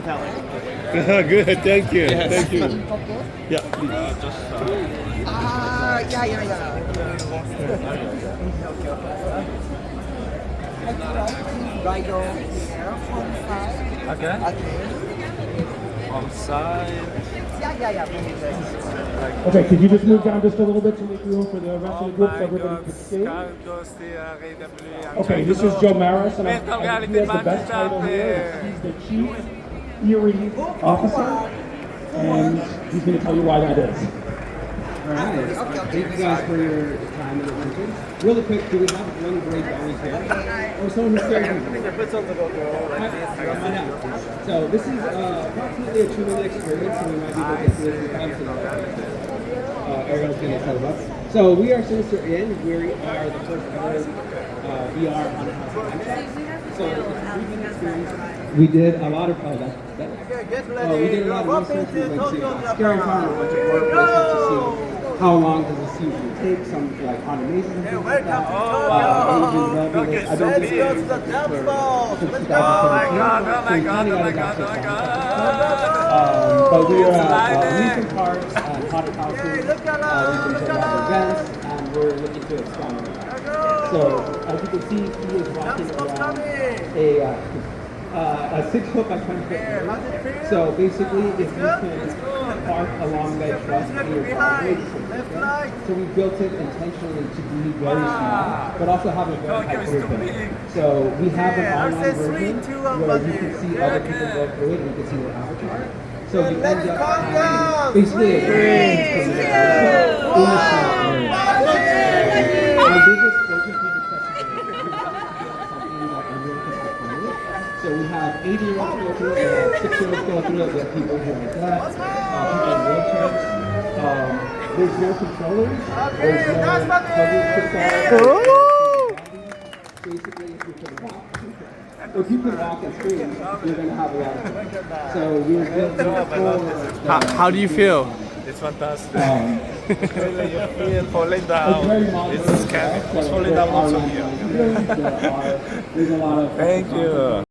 telling. Good, thank you. Yes. Thank you. Yeah, please. Right over here on side. Okay. Okay. On side. Yeah. Okay, could you just move down just a little bit to make room for the rest of the group so everybody can see? Okay, this is Joe Maris, and I think he has the best title here. He's the Chief Erie Officer, and he's going to tell you why that is. Alright, thank you guys for your time and attention. Really quick, do we have one break always here? Or someone who's scared of me? So this is approximately a 2-minute experience, and we might be able to get through it in time, so Ariel's going to tell us. So we are Sinister Inn. We are the first ever VR haunted house adventure. So it's a 3-minute experience. We did a lot of we did a lot of research. We went to Scary Farm, a bunch of horror places to see how long does this usually take. Some like animation and things like that. I don't think it's been since 2017. But we are amusement parks and haunted houses. We've been to a lot of events, and we're looking to expand. So as you can see, he is walking around a 6-foot by 10-foot road. So basically, if you can park along that truss in your driveway, so we built it intentionally to be very small, but also have a very high throughput. So we have an online version where you can see other people go through it and you can see their avatar. So you end up having basically a experience from the our biggest focus is accessibility. So we have 80-year-olds go through it, we have 6-year-olds go through it, we have people who are deaf, people in wheelchairs. There's no controllers, there's no puzzles to solve. Basically, if you can walk and scream, you're going to have a lot of fun. So we were built for... How do you feel? It's fantastic. Really, you feel falling down. It's scary. It's falling down also here. There's a lot of... Thank you.